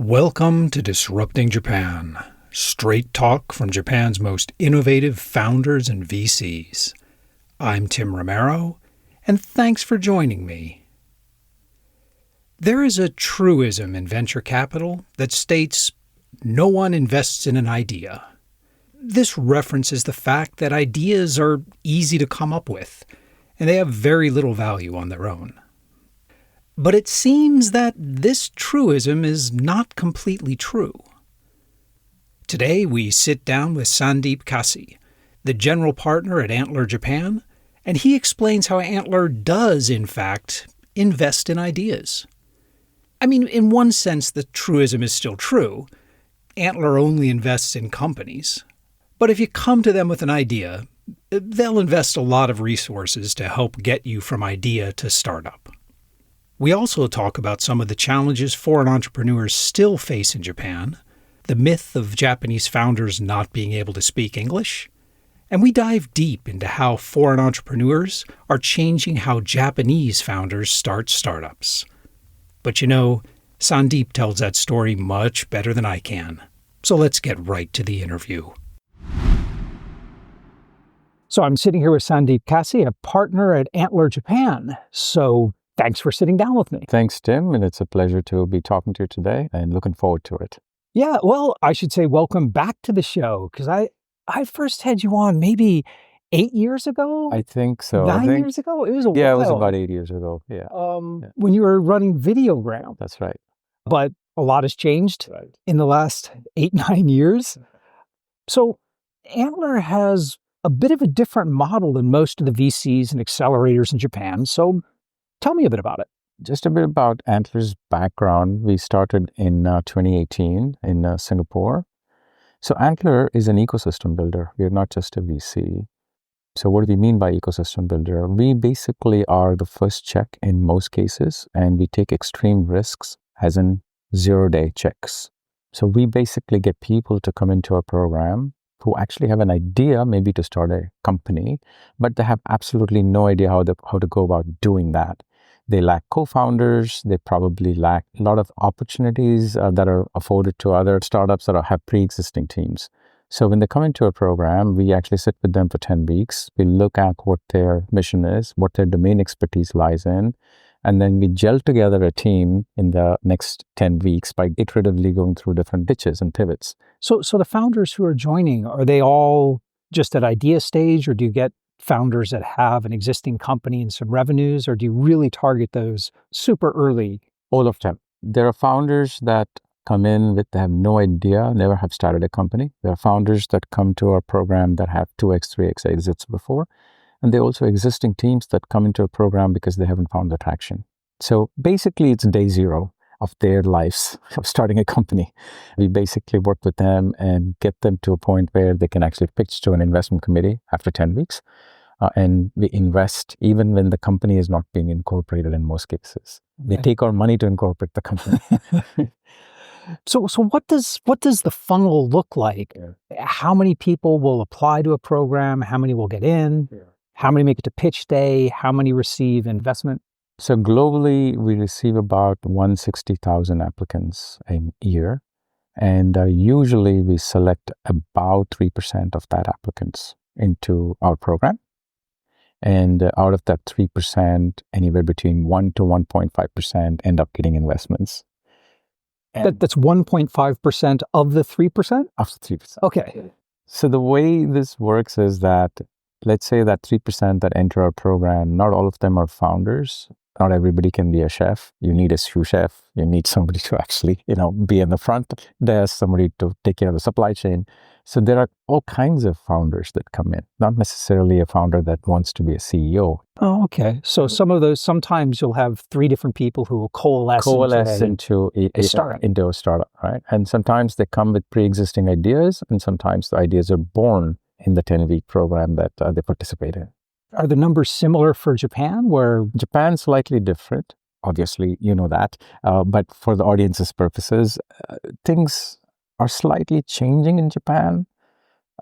Welcome to Disrupting Japan, straight talk from Japan's most innovative founders and VCs. I'm Tim Romero, and thanks for joining me. There is a truism in venture capital that states, no one invests in an idea. This references the fact that ideas are easy to come up with, and they have very little value on their own. But it seems that this truism is not completely true. Today we sit down with Sandeep Casi, the general partner at Antler Japan, and he explains how Antler does, in fact, invest in ideas. I mean, in one sense, the truism is still true. Antler only invests in companies. But if you come to them with an idea, they'll invest a lot of resources to help get you from idea to startup. We also talk about some of the challenges foreign entrepreneurs still face in Japan, the myth of Japanese founders not being able to speak English, and we dive deep into how foreign entrepreneurs are changing how Japanese founders start startups. But you know, Sandeep tells that story much better than I can. So let's get right to the interview. So I'm sitting here with Sandeep Casi, a partner at Antler Japan. So thanks for sitting down with me. Thanks, Tim, and it's a pleasure to be talking to you today and looking forward to it. Yeah, well, I should say welcome back to the show, because I first had you on maybe 8 years ago? I think so. 9 years ago? It was a while. Yeah, it was about 8 years ago, yeah. When you were running Videogram. That's right. But a lot has changed in the last 8-9 years. So Antler has a bit of a different model than most of the VCs and accelerators in Japan. So tell me a bit about it. Just a bit about Antler's background. We started in 2018 in Singapore. So Antler is an ecosystem builder. We are not just a VC. So what do we mean by ecosystem builder? We basically are the first check in most cases, and we take extreme risks, as in zero-day checks. So we basically get people to come into our program who actually have an idea, maybe to start a company, but they have absolutely no idea how to go about doing that. They lack co-founders. They probably lack a lot of opportunities that are afforded to other startups that have pre-existing teams. So when they come into a program, we actually sit with them for 10 weeks. We look at what their mission is, what their domain expertise lies in, and then we gel together a team in the next 10 weeks by iteratively going through different pitches and pivots. So the founders who are joining, are they all just at idea stage, or do you get founders that have an existing company and some revenues, or do you really target those super early? All of them. There are founders that come in they have no idea, never have started a company. There are founders that come to our program that have 2x, 3x exits before. And there are also existing teams that come into a program because they haven't found the traction. So basically, it's day zero of their lives of starting a company. We basically work with them and get them to a point where they can actually pitch to an investment committee after 10 weeks. And we invest even when the company is not being incorporated in most cases. We take our money to incorporate the company. So what does the funnel look like? Yeah. How many people will apply to a program? How many will get in? Yeah. How many make it to pitch day? How many receive investment? So globally, we receive about 160,000 applicants a year. And usually we select about 3% of that applicants into our program. And out of that 3%, anywhere between 1 to 1.5% end up getting investments. That's 1.5% of the 3%? Of the 3%. Okay. So the way this works is that, let's say that 3% that enter our program, not all of them are founders. Not everybody can be a chef. You need a sous chef. You need somebody to actually, be in the front desk, somebody to take care of the supply chain. So there are all kinds of founders that come in, not necessarily a founder that wants to be a CEO. Oh, okay. So some of those, sometimes you'll have 3 different people who will coalesce into a startup, right? And sometimes they come with pre-existing ideas, and sometimes the ideas are born in the 10-week program that they participate in. Are the numbers similar for Japan, where Japan's slightly different? Obviously, you know that. But for the audience's purposes, things are slightly changing in Japan.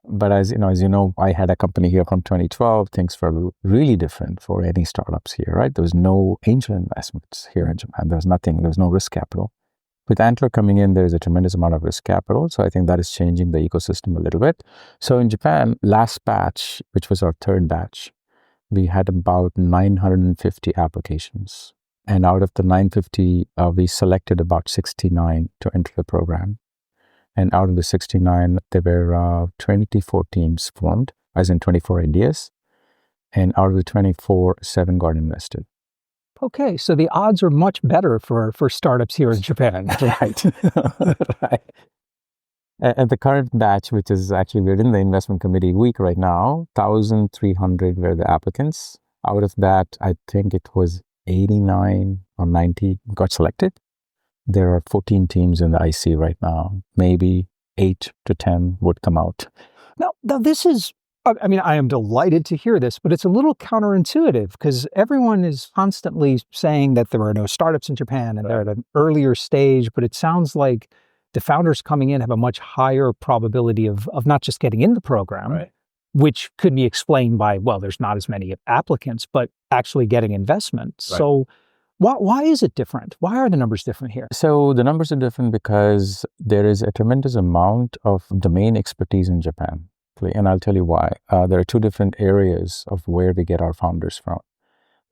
But as you know, I had a company here from 2012. Things were really different for any startups here, right? There was no angel investments here in Japan. There was nothing. There was no risk capital. With Antler coming in, there's a tremendous amount of risk capital. So I think that is changing the ecosystem a little bit. So in Japan, last batch, which was our third batch, we had about 950 applications. And out of the 950, we selected about 69 to enter the program. And out of the 69, there were 24 teams formed, as in 24 ideas. And out of the 24, 7 got invested. Okay, so the odds are much better for startups here in Japan. Right. Right. At the current batch, which is actually, we're in the investment committee week right now, 1,300 were the applicants. Out of that, I think it was 89 or 90 got selected. There are 14 teams in the IC right now. Maybe 8 to 10 would come out. Now this is, I mean, I am delighted to hear this, but it's a little counterintuitive because everyone is constantly saying that there are no startups in Japan and they're at an earlier stage, but it sounds like the founders coming in have a much higher probability of not just getting in the program, which could be explained by, well, there's not as many applicants, but actually getting investment. Right. So why is it different? Why are the numbers different here? So the numbers are different because there is a tremendous amount of domain expertise in Japan. And I'll tell you why. There are 2 different areas of where we get our founders from.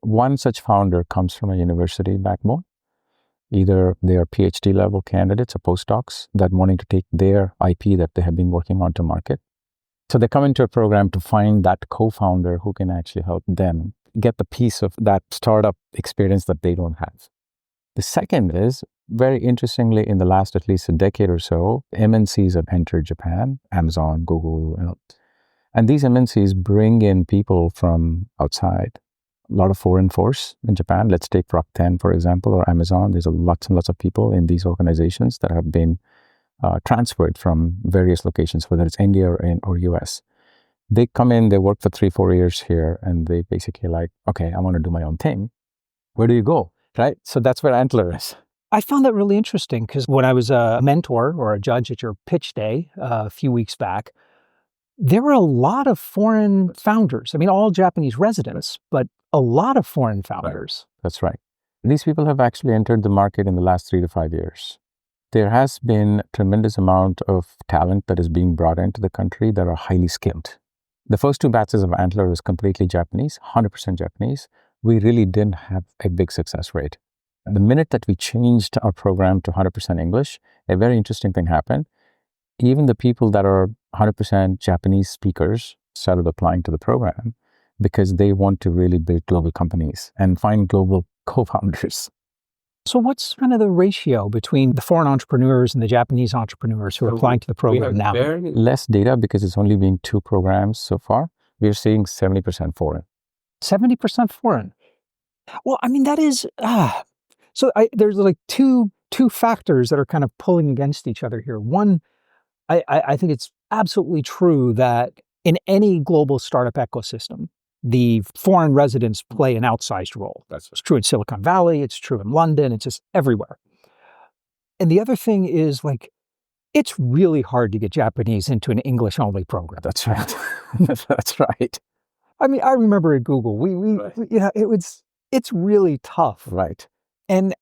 One such founder comes from a university backbone. Either they are PhD level candidates or postdocs that wanting to take their IP that they have been working on to market. So they come into a program to find that co-founder who can actually help them get the piece of that startup experience that they don't have. The second is, very interestingly, in the last at least a decade or so, MNCs have entered Japan, Amazon, Google, and these MNCs bring in people from outside. A lot of foreign force in Japan. Let's take Rakuten, for example, or Amazon. There's lots and lots of people in these organizations that have been transferred from various locations, whether it's India or US. They come in, they work for 3-4 years here, and they basically like, okay, I want to do my own thing. Where do you go? Right? So that's where Antler is. I found that really interesting because when I was a mentor or a judge at your pitch day a few weeks back, there were a lot of foreign founders. I mean, all Japanese residents, but a lot of foreign founders. Right. That's right. These people have actually entered the market in the last 3 to 5 years. There has been a tremendous amount of talent that is being brought into the country that are highly skilled. The first 2 batches of Antler was completely Japanese, 100% Japanese. We really didn't have a big success rate. The minute that we changed our program to 100% English, a very interesting thing happened. Even the people that are 100% Japanese speakers started applying to the program because they want to really build global companies and find global co-founders. So what's kind of the ratio between the foreign entrepreneurs and the Japanese entrepreneurs who are applying to the program now? Very less data because it's only been 2 programs so far. We're seeing 70% foreign. 70% foreign. Well, I mean, that is, so there's like two factors that are kind of pulling against each other here. One, I think it's absolutely true that in any global startup ecosystem, the foreign residents play an outsized role. It's true in Silicon Valley, it's true in London, it's just everywhere. And the other thing is like, it's really hard to get Japanese into an English-only program. That's right. That's right. I mean, I remember at Google, it's really tough. Right. And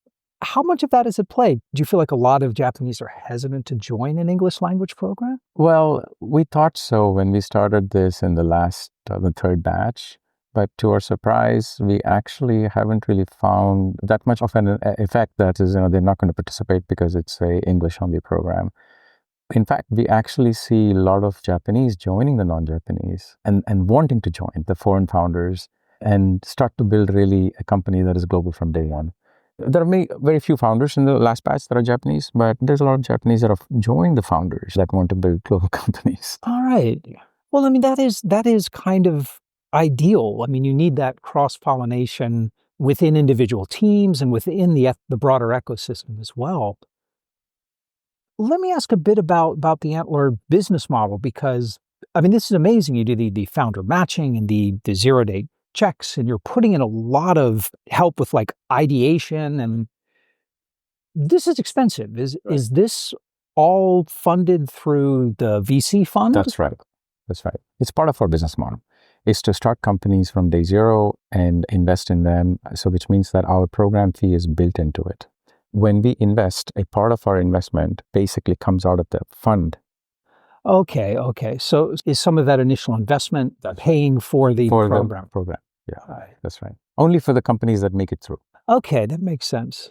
how much of that is at play? Do you feel like a lot of Japanese are hesitant to join an English language program? Well, we thought so when we started this in the 3rd batch. But to our surprise, we actually haven't really found that much of an effect that is, they're not going to participate because it's a English-only program. In fact, we actually see a lot of Japanese joining the non-Japanese and wanting to join the foreign founders and start to build really a company that is global from day one. There are very few founders in the last batch that are Japanese, but there's a lot of Japanese that have joined the founders that want to build global companies. All right. Well, I mean, that is kind of ideal. I mean, you need that cross-pollination within individual teams and within the broader ecosystem as well. Let me ask a bit about the Antler business model, because, I mean, this is amazing. You do the founder matching and the 0-day checks, and you're putting in a lot of help with like ideation, and this is expensive. Is this all funded through the VC fund? That's right. That's right. It's part of our business model. It's to start companies from day 0 and invest in them. So which means that our program fee is built into it. When we invest, a part of our investment basically comes out of the fund. Okay. So is some of that initial investment paying for the program? The program. Yeah, that's right. Only for the companies that make it through. Okay, that makes sense.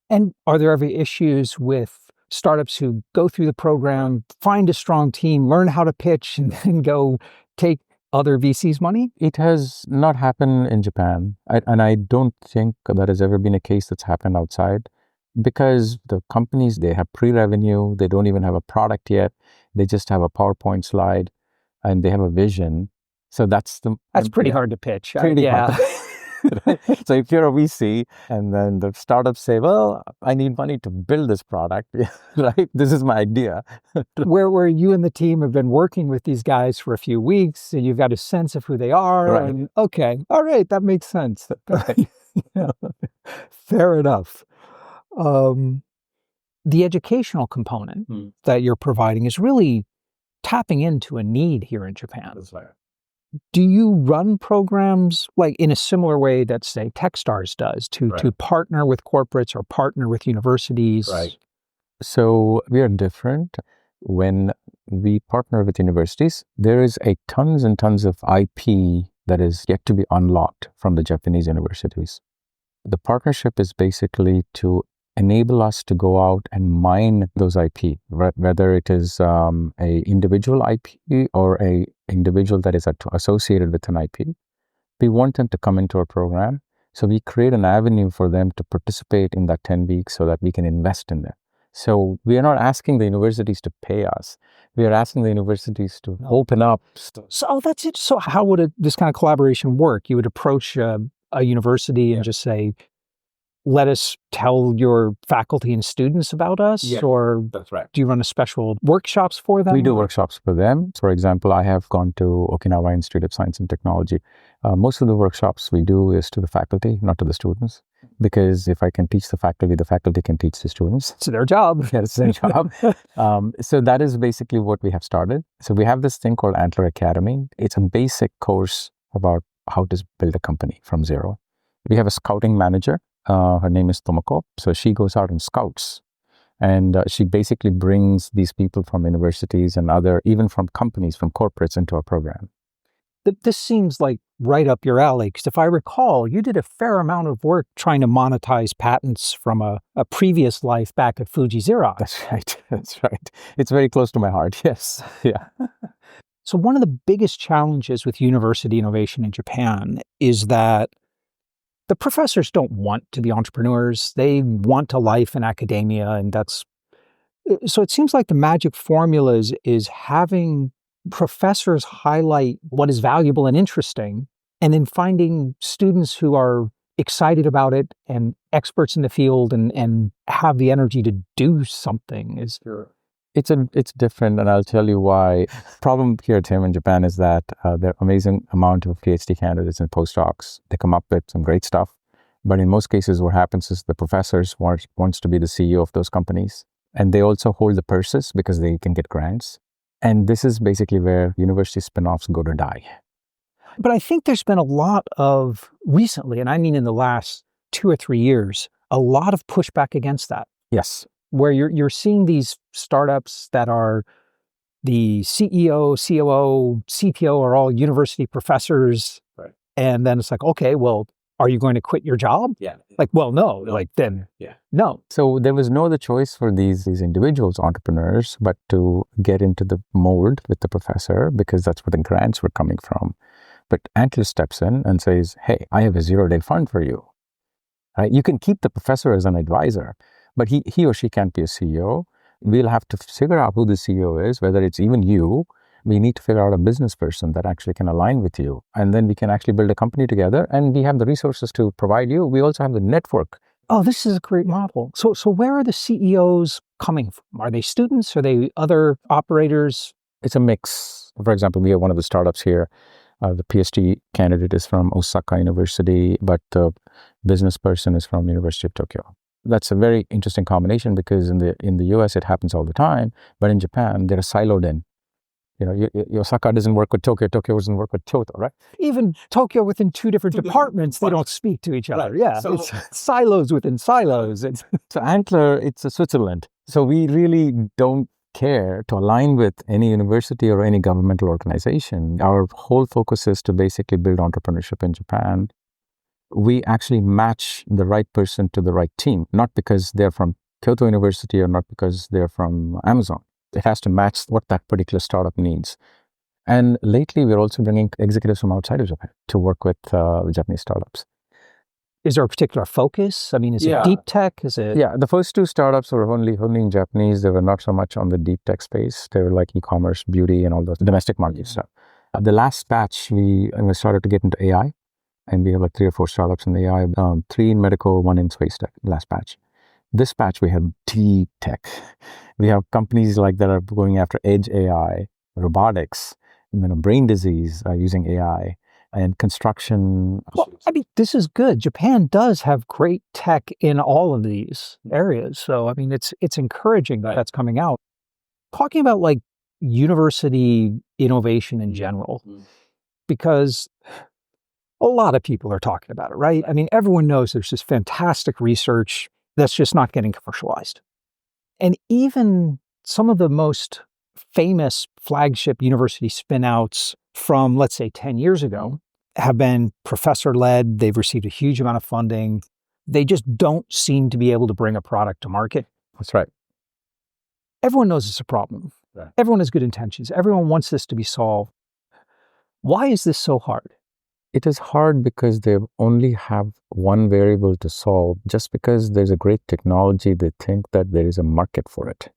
And are there ever issues with startups who go through the program, find a strong team, learn how to pitch, and then go take other VCs' money? It has not happened in Japan. And I don't think that has ever been a case that's happened outside, because the companies, they have pre-revenue, they don't even have a product yet. They just have a PowerPoint slide and they have a vision. So that's pretty hard to pitch. Pretty hard. So if you're a VC and then the startups say, well, I need money to build this product, right? This is my idea. where you and the team have been working with these guys for a few weeks and you've got a sense of who they are. Right. And okay, all right, that makes sense. Right. Yeah. Fair enough. The educational component that you're providing is really tapping into a need here in Japan. That's right. Do you run programs like in a similar way that, say, Techstars does to partner with corporates or partner with universities? Right. So we are different. When we partner with universities, there is a tons and tons of IP that is yet to be unlocked from the Japanese universities. The partnership is basically to enable us to go out and mine those IP, whether it is a individual IP or a individual that is associated with an IP. We want them to come into our program. So we create an avenue for them to participate in that 10 weeks so that we can invest in them. So we are not asking the universities to pay us. We are asking the universities to open up. So that's it. So how would this kind of collaboration work? You would approach a university and just say, let us tell your faculty and students about us? Yeah, or that's right. Do you run a special workshops for them? We do workshops for them. For example, I have gone to Okinawa Institute of Science and Technology. Most of the workshops we do is to the faculty, not to the students. Because if I can teach the faculty can teach the students. It's their job. Yeah, it's their job. So that is basically what we have started. So we have this thing called Antler Academy. It's a basic course about how to build a company from zero. We have a scouting manager. Her name is Tomoko. So she goes out and scouts. And she basically brings these people from universities and even from companies, from corporates into our program. This seems like right up your alley, because if I recall, you did a fair amount of work trying to monetize patents from a previous life back at Fuji Xerox. That's right. It's very close to my heart, yes. Yeah. So one of the biggest challenges with university innovation in Japan is that the professors don't want to be entrepreneurs. They want a life in academia, and so it seems like the magic formula is having professors highlight what is valuable and interesting, and then finding students who are excited about it and experts in the field and have the energy to do something. It's different, and I'll tell you why. Problem here, Tim, in Japan is that there are amazing amount of PhD candidates and postdocs. They come up with some great stuff, but in most cases, what happens is the professors wants to be the CEO of those companies, and they also hold the purses because they can get grants. And this is basically where university spin-offs go to die. But I think there's been a lot of recently, and I mean in the last 2 or 3 years, a lot of pushback against that. Yes. Where you're seeing these startups that are the CEO, COO, CTO are all university professors. Right. And then it's like, okay, well, are you going to quit your job? Yeah. Like, well, no. Like then, no. So there was no other choice for these individuals, entrepreneurs, but to get into the mold with the professor, because that's where the grants were coming from. But Antler steps in and says, hey, I have a 0-day fund for you. Right? You can keep the professor as an advisor, but he or she can't be a CEO. We'll have to figure out who the CEO is, whether it's even you. We need to figure out a business person that actually can align with you. And then we can actually build a company together, and we have the resources to provide you. We also have the network. Oh, this is a great model. So where are the CEOs coming from? Are they students? Are they other operators? It's a mix. For example, we have one of the startups here. The PhD candidate is from Osaka University, but the business person is from University of Tokyo. That's a very interesting combination because in the US, it happens all the time. But in Japan, they're siloed in. Osaka doesn't work with Tokyo. Tokyo doesn't work with Kyoto, right? Even Tokyo within two different departments, they don't speak to each other. Right. Yeah, so, it's silos within silos. So Antler, it's a Switzerland. So we really don't care to align with any university or any governmental organization. Our whole focus is to basically build entrepreneurship in Japan. We actually match the right person to the right team, not because they're from Kyoto University or not because they're from Amazon. It has to match what that particular startup needs. And lately, we're also bringing executives from outside of Japan to work with Japanese startups. Is there a particular focus? I mean, is it deep tech? Is it? Yeah, the first two startups were only in Japanese. They were not so much on the deep tech space. They were like e-commerce, beauty, and all those domestic market stuff. The last batch, we started to get into AI. And we have like 3 or 4 startups in the AI, 3 in medical, 1 in space tech, last batch. This batch, we have deep tech. We have companies like that are going after edge AI, robotics, brain disease using AI, and construction. Well, I mean, this is good. Japan does have great tech in all of these areas. So, I mean, it's encouraging that that's coming out. Talking about like university innovation in general, because a lot of people are talking about it, right? I mean, everyone knows there's this fantastic research that's just not getting commercialized. And even some of the most famous flagship university spinouts from, let's say, 10 years ago have been professor-led. They've received a huge amount of funding. They just don't seem to be able to bring a product to market. That's right. Everyone knows it's a problem. Right. Everyone has good intentions. Everyone wants this to be solved. Why is this so hard? It is hard because they only have one variable to solve. Just because there's a great technology, they think that there is a market for it.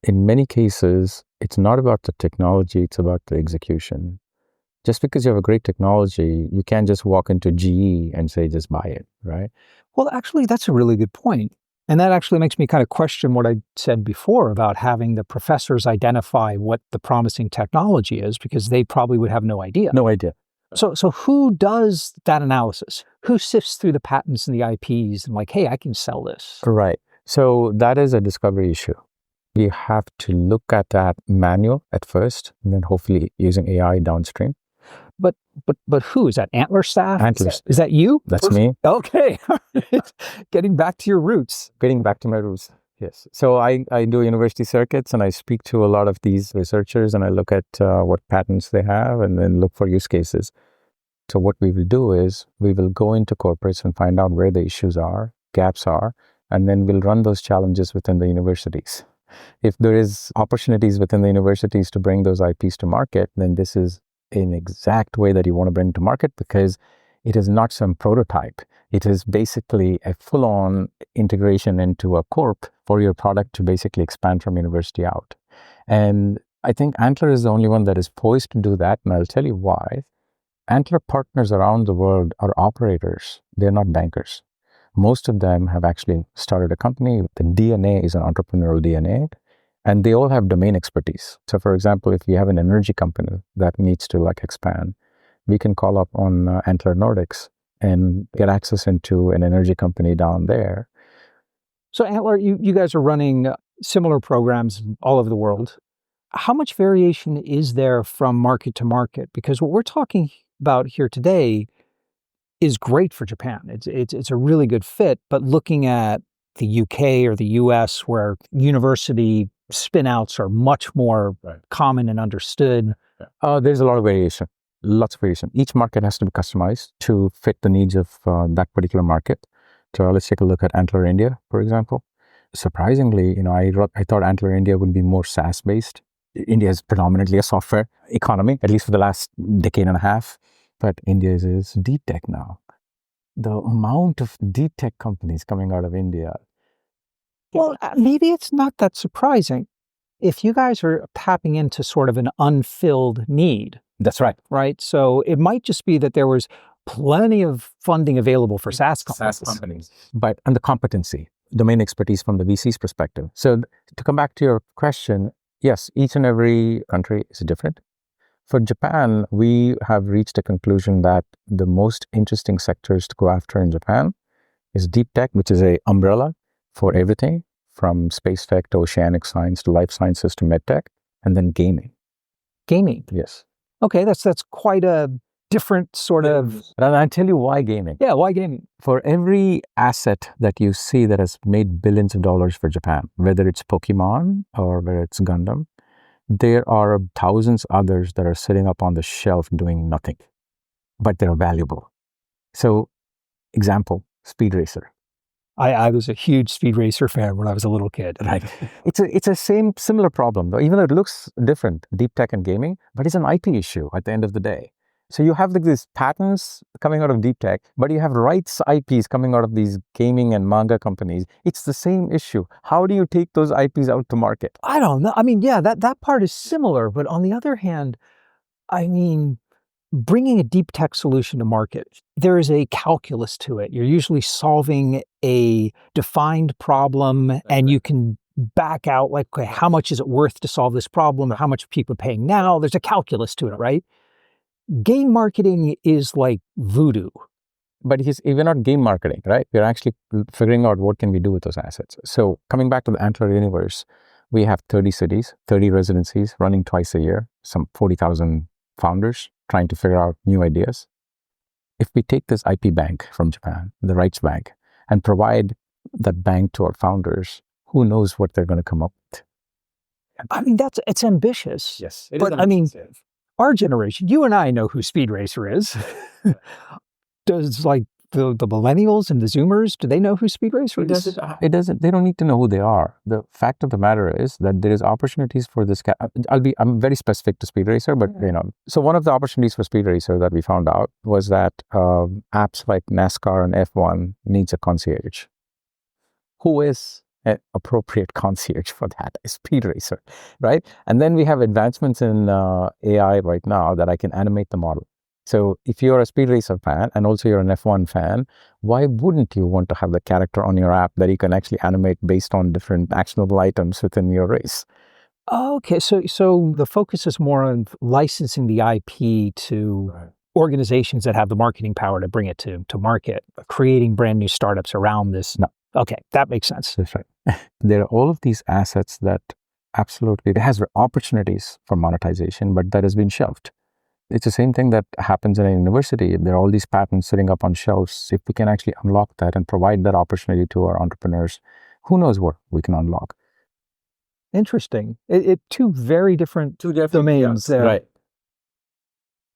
In many cases, it's not about the technology, it's about the execution. Just because you have a great technology, you can't just walk into GE and say, just buy it, right? Well, actually, that's a really good point. And that actually makes me kind of question what I said before about having the professors identify what the promising technology is, because they probably would have no idea. No idea. So who does that analysis? Who sifts through the patents and the IPs and like, hey, I can sell this? Right. So that is a discovery issue. We have to look at that manual at first, and then hopefully using AI downstream. But who? Is that Antler staff? Antler. Is that you? That's me. Okay. Getting back to your roots. Getting back to my roots. Yes. So I do university circuits and I speak to a lot of these researchers and I look at what patents they have and then look for use cases. So what we will do is we will go into corporates and find out where the issues are, gaps are, and then we'll run those challenges within the universities. If there is opportunities within the universities to bring those IPs to market, then this is an exact way that you want to bring to market because it is not some prototype. It is basically a full-on integration into a corp for your product to basically expand from university out. And I think Antler is the only one that is poised to do that, and I'll tell you why. Antler partners around the world are operators. They're not bankers. Most of them have actually started a company. The DNA is an entrepreneurial DNA, and they all have domain expertise. So for example, if you have an energy company that needs to expand, we can call up on Antler Nordics and get access into an energy company down there. So Antler, you guys are running similar programs all over the world. How much variation is there from market to market? Because what we're talking about here today is great for Japan. It's a really good fit, but looking at the UK or the US where university spin-outs are much more common and understood. There's a lot of variation. Lots of variation. Each market has to be customized to fit the needs of that particular market. So let's take a look at Antler India, for example. Surprisingly, I thought Antler India would be more SaaS-based. India is predominantly a software economy, at least for the last decade and a half. But India is deep tech now. The amount of deep tech companies coming out of India. Well, maybe it's not that surprising. If you guys are tapping into sort of an unfilled need. That's right. Right? So it might just be that there was plenty of funding available for SaaS companies. But and the competency, domain expertise from the VC's perspective. So to come back to your question, yes, each and every country is different. For Japan, we have reached a conclusion that the most interesting sectors to go after in Japan is deep tech, which is an umbrella for everything from space tech to oceanic science to life sciences to med tech, and then gaming. Gaming. Yes. Okay, that's quite a different sort of... And I'll tell you why gaming. Yeah, why gaming? For every asset that you see that has made billions of dollars for Japan, whether it's Pokemon or whether it's Gundam, there are thousands others that are sitting up on the shelf doing nothing, but they're valuable. So, example, Speed Racer. I was a huge Speed Racer fan when I was a little kid. Right. It's a similar problem, though, even though it looks different, deep tech and gaming, but it's an IP issue at the end of the day. So you have these patents coming out of deep tech, but you have rights IPs coming out of these gaming and manga companies. It's the same issue. How do you take those IPs out to market? I don't know. I mean, yeah, that part is similar, but on the other hand, I mean, bringing a deep tech solution to market, there is a calculus to it. You're usually solving a defined problem, and you can back out like, okay, how much is it worth to solve this problem, or how much are people paying now? There's a calculus to it, right? Game marketing is like voodoo. But we're not game marketing, right? We're actually figuring out what can we do with those assets. So coming back to the Antler universe, we have 30 cities, 30 residencies running twice a year, some 40,000 founders trying to figure out new ideas. If we take this IP bank from Japan, the rights bank, and provide that bank to our founders, who knows what they're going to come up with? I mean, it's ambitious. Yes, but I mean, our generation, you and I know who Speed Racer is. Does like the millennials and the Zoomers, do they know who Speed Racer is? It doesn't. They don't need to know who they are. The fact of the matter is that there is opportunities for this. I'm very specific to Speed Racer, but So one of the opportunities for Speed Racer that we found out was that apps like NASCAR and F1 needs a concierge. Who is an appropriate concierge for that? Is Speed Racer, right? And then we have advancements in AI right now that I can animate the model. So if you're a Speed Racer fan and also you're an F1 fan, why wouldn't you want to have the character on your app that you can actually animate based on different actionable items within your race? Okay, so the focus is more on licensing the IP to organizations that have the marketing power to bring it to market, creating brand new startups around this. No. Okay, that makes sense. That's right. There are all of these assets that absolutely, it has opportunities for monetization, but that has been shelved. It's the same thing that happens in a university. There are all these patents sitting up on shelves. If we can actually unlock that and provide that opportunity to our entrepreneurs, who knows what we can unlock. Interesting. Two very different domains there. Right.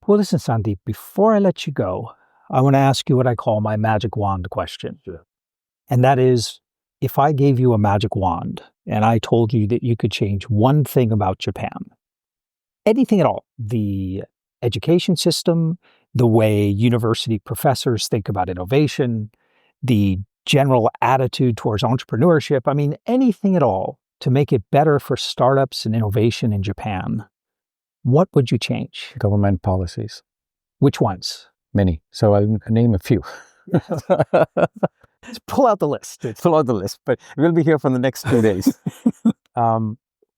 Well, listen, Sandeep, before I let you go, I want to ask you what I call my magic wand question. Sure. And that is, if I gave you a magic wand and I told you that you could change one thing about Japan, anything at all, the education system, the way university professors think about innovation, the general attitude towards entrepreneurship, I mean, anything at all to make it better for startups and innovation in Japan, what would you change? Government policies. Which ones? Many. So I'll name a few. Let's pull out the list. Pull out the list, but we'll be here for the next 2 days.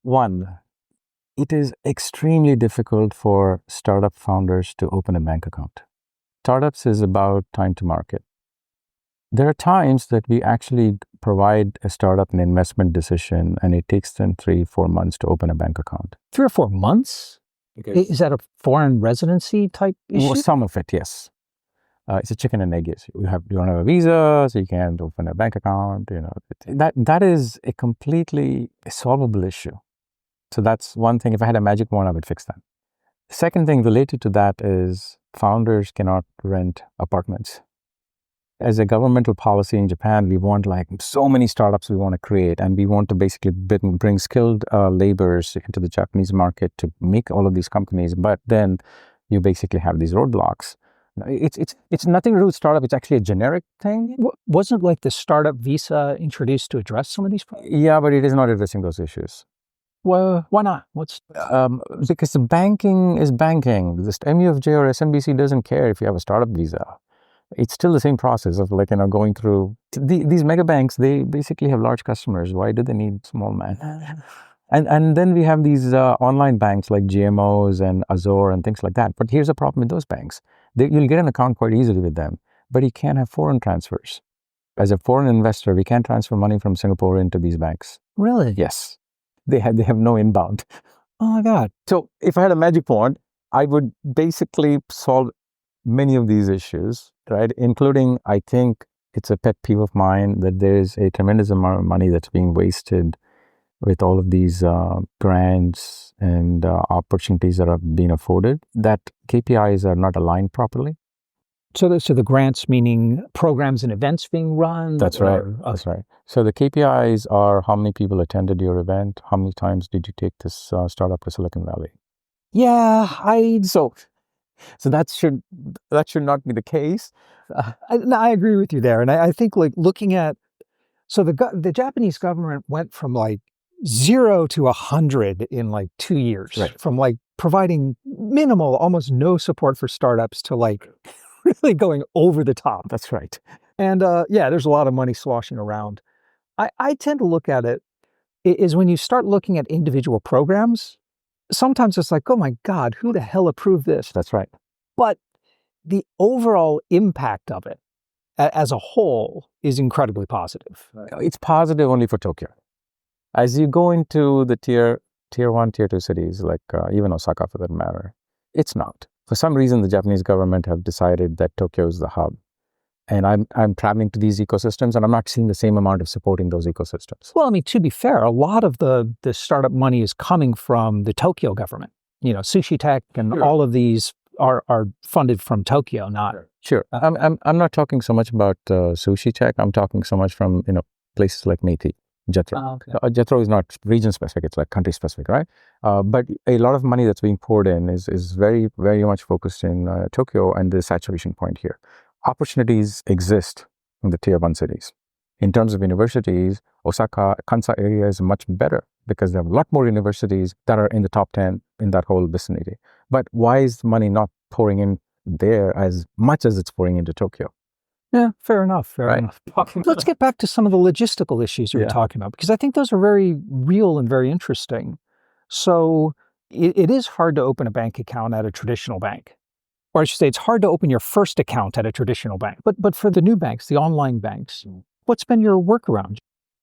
One, it is extremely difficult for startup founders to open a bank account. Startups is about time to market. There are times that we actually provide a startup an investment decision and it takes them 3-4 months to open a bank account. 3 or 4 months? Is that a foreign residency type issue? Well, some of it, yes. It's a chicken and egg issue. You don't have a visa, so you can't open a bank account. That is a completely solvable issue. So that's one thing. If I had a magic wand, I would fix that. The second thing related to that is founders cannot rent apartments. As a governmental policy in Japan, we want like so many startups we want to create, and we want to basically bring skilled laborers into the Japanese market to make all of these companies. But then you basically have these roadblocks. It's nothing to do with startup. It's actually a generic thing. Wasn't like the startup visa introduced to address some of these problems? Yeah, but it is not addressing those issues. Well, why not? Because the banking is banking. The MUFJ or SMBC doesn't care if you have a startup visa. It's still the same process of going through these mega banks. They basically have large customers. Why do they need small man? And then we have these online banks like GMOs and Azure and things like that. But here's the problem with those banks. You'll get an account quite easily with them, but you can't have foreign transfers. As a foreign investor, we can't transfer money from Singapore into these banks. Really? Yes. They have no inbound. Oh my God. So if I had a magic wand, I would basically solve many of these issues, right? Including, I think it's a pet peeve of mine that there is a tremendous amount of money that's being wasted with all of these grants and opportunities that are being afforded, that KPIs are not aligned properly. So the grants meaning programs and events being run? That's right. That's right. So the KPIs are how many people attended your event, how many times did you take this startup to Silicon Valley? Yeah, So that should not be the case. I agree with you there. And I think like looking at, so the Japanese government went from like 0 to 100 in like 2 years, Right. From like providing minimal, almost no support for startups to like really going over the top. That's right. And yeah, there's a lot of money sloshing around. I tend to look at it is when you start looking at individual programs, sometimes it's like, oh my God, who the hell approved this? That's right. But the overall impact of it as a whole is incredibly positive. It's positive only for Tokyo. As you go into the tier 1, tier 2 cities, like even Osaka for that matter, it's not. For some reason, the Japanese government have decided that Tokyo is the hub. And I'm traveling to these ecosystems, and I'm not seeing the same amount of support in those ecosystems. Well, I mean, to be fair, a lot of the startup money is coming from the Tokyo government. You know, Sushi Tech and all of these are funded from Tokyo, not. Sure. I'm not talking so much about Sushi Tech. I'm talking so much from places like Meiji, Jethro. Oh, okay. Jethro is not region specific; it's like country specific, right? But a lot of money that's being poured in is very, very much focused in Tokyo and the saturation point here. Opportunities exist in the tier 1 cities. In terms of universities, Osaka, Kansai area is much better because there are a lot more universities that are in the top 10 in that whole vicinity. But why is money not pouring in there as much as it's pouring into Tokyo? Yeah, fair enough. Fair enough. Let's get back to some of the logistical issues you were talking about, because I think those are very real and very interesting. So it is hard to open a bank account at a traditional bank. Or I should say, it's hard to open your first account at a traditional bank. But for the new banks, the online banks, what's been your workaround?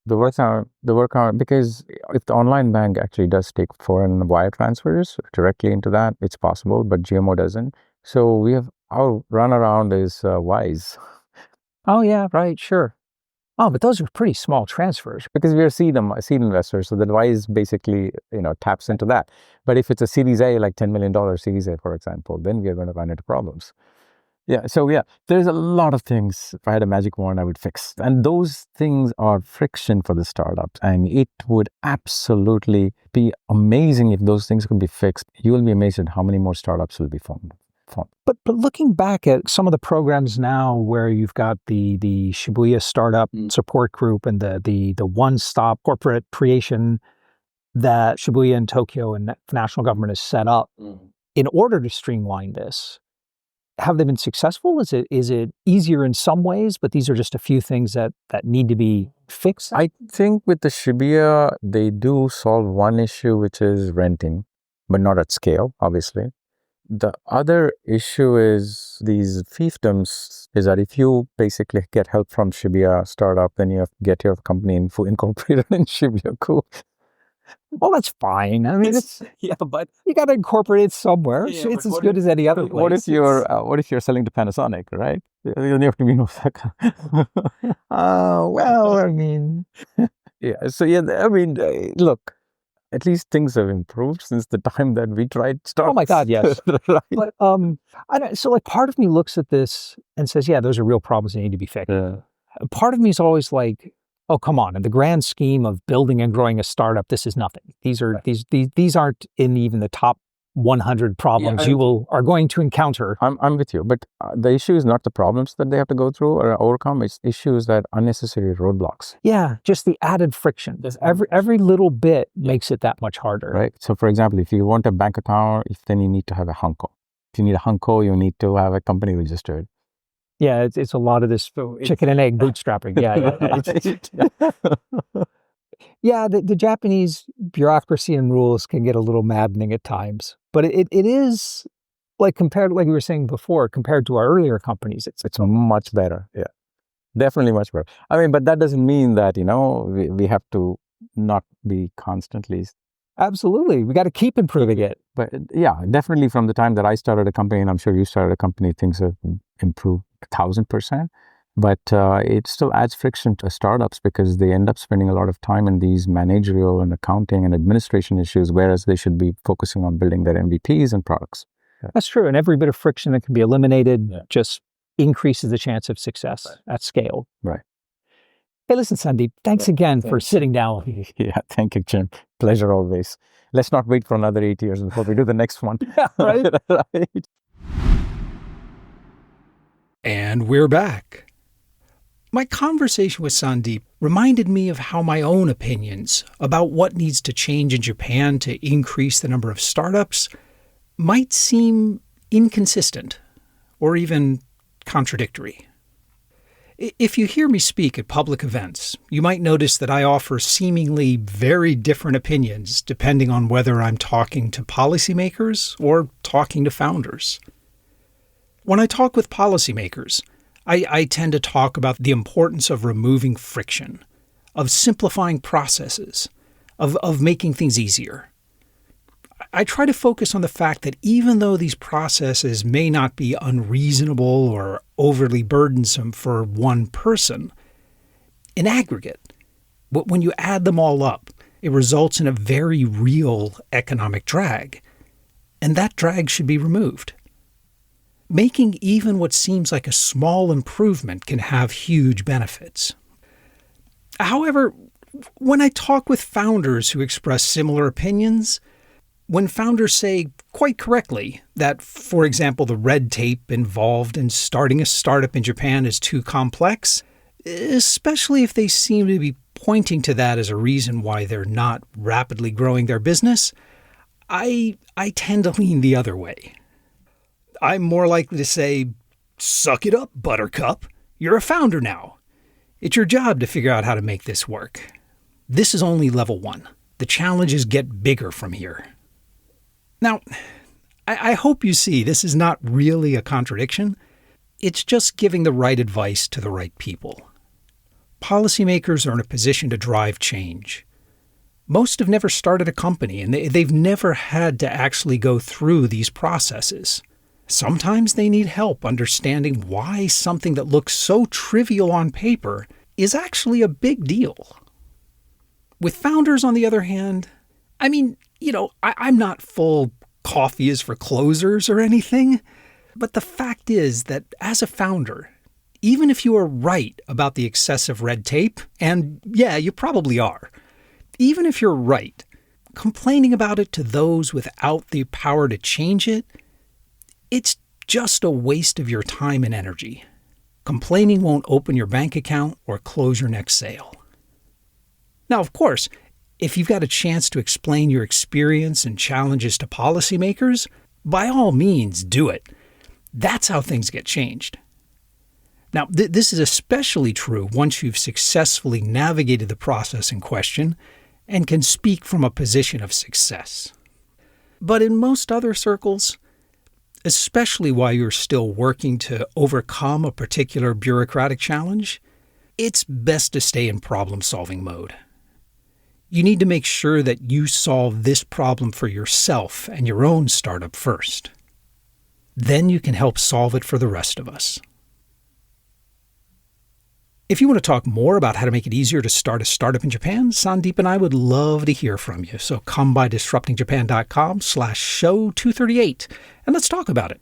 The workaround, because if the online bank actually does take foreign wire transfers directly into that, it's possible, but GMO doesn't. So our runaround is Wise. Oh yeah, right, sure. Oh, but those are pretty small transfers. Because we are seed investors, so the Wise basically taps into that. But if it's a Series A, like $10 million Series A, for example, then we are going to run into problems. Yeah, so there's a lot of things. If I had a magic wand, I would fix. And those things are friction for the startups. And it would absolutely be amazing if those things could be fixed. You will be amazed at how many more startups will be formed. But looking back at some of the programs now where you've got the Shibuya Startup Support Group and the one-stop corporate creation that Shibuya and Tokyo and the national government has set up in order to streamline this, have they been successful? Is it easier in some ways, but these are just a few things that need to be fixed? I think with the Shibuya, they do solve one issue, which is renting, but not at scale, obviously. The other issue is these fiefdoms, is that if you basically get help from Shibuya startup, then you have to get your company incorporated in Shibuya-ku. Well, that's fine. I mean, but you got to incorporate it somewhere. Yeah, it's as good as any other place. What if you're selling to Panasonic, right? You have to be in Osaka. Well, I mean, yeah. So I mean, look. At least things have improved since the time that we tried startups. Oh my God, yes. Right. But so like part of me looks at this and says, yeah, those are real problems that need to be fixed. Yeah. Part of me is always like, oh, come on. In the grand scheme of building and growing a startup, this is nothing. These aren't in even the top 100 problems are going to encounter. I'm with you, but the issue is not the problems that they have to go through or overcome. It's issues that unnecessary roadblocks. Yeah, just the added friction. Every little bit makes it that much harder. Right. So, for example, if you want a bank account, then you need to have a hanko. If you need a hanko, you need to have a company registered. Yeah, it's a lot of this chicken and egg bootstrapping. Yeah, the Japanese bureaucracy and rules can get a little maddening at times, but it is like compared, like we were saying before, compared to our earlier companies, it's much better. Yeah, definitely much better. I mean, but that doesn't mean that we have to not be constantly Absolutely. We got to keep improving it. But yeah, definitely from the time that I started a company, and I'm sure you started a company, things have improved 1,000%. But it still adds friction to startups because they end up spending a lot of time in these managerial and accounting and administration issues, whereas they should be focusing on building their MVPs and products. That's true. And every bit of friction that can be eliminated just increases the chance of success at scale. Right. Hey, listen, Sandeep, thanks again for sitting down with me. Yeah, thank you, Jim. Pleasure always. Let's not wait for another 8 years before we do the next one. Right? Right. And we're back. My conversation with Sandeep reminded me of how my own opinions about what needs to change in Japan to increase the number of startups might seem inconsistent or even contradictory. If you hear me speak at public events, you might notice that I offer seemingly very different opinions depending on whether I'm talking to policymakers or talking to founders. When I talk with policymakers, I tend to talk about the importance of removing friction, of simplifying processes, of making things easier. I try to focus on the fact that even though these processes may not be unreasonable or overly burdensome for one person, in aggregate, when you add them all up, it results in a very real economic drag, and that drag should be removed. Making even what seems like a small improvement can have huge benefits. However, when I talk with founders who express similar opinions, when founders say, quite correctly, that, for example, the red tape involved in starting a startup in Japan is too complex, especially if they seem to be pointing to that as a reason why they're not rapidly growing their business, I tend to lean the other way. I'm more likely to say, suck it up, Buttercup. You're a founder now. It's your job to figure out how to make this work. This is only level 1. The challenges get bigger from here. Now, I hope you see this is not really a contradiction. It's just giving the right advice to the right people. Policymakers are in a position to drive change. Most have never started a company, and they've never had to actually go through these processes. Sometimes they need help understanding why something that looks so trivial on paper is actually a big deal. With founders, on the other hand, I'm not full coffee is for closers or anything, but the fact is that as a founder, even if you are right about the excessive red tape, and yeah, you probably are, even if you're right, complaining about it to those without the power to change it, it's just a waste of your time and energy. Complaining won't open your bank account or close your next sale. Now, of course, if you've got a chance to explain your experience and challenges to policymakers, by all means, do it. That's how things get changed. Now, this is especially true once you've successfully navigated the process in question and can speak from a position of success. But in most other circles, especially while you're still working to overcome a particular bureaucratic challenge, it's best to stay in problem-solving mode. You need to make sure that you solve this problem for yourself and your own startup first. Then you can help solve it for the rest of us. If you want to talk more about how to make it easier to start a startup in Japan, Sandeep and I would love to hear from you. So come by disruptingjapan.com/show238 and let's talk about it.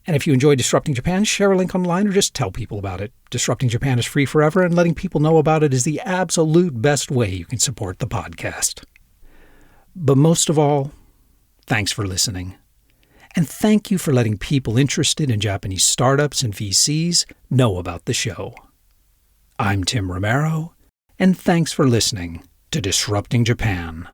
And if you enjoy Disrupting Japan, share a link online or just tell people about it. Disrupting Japan is free forever, and letting people know about it is the absolute best way you can support the podcast. But most of all, thanks for listening. And thank you for letting people interested in Japanese startups and VCs know about the show. I'm Tim Romero, and thanks for listening to Disrupting Japan.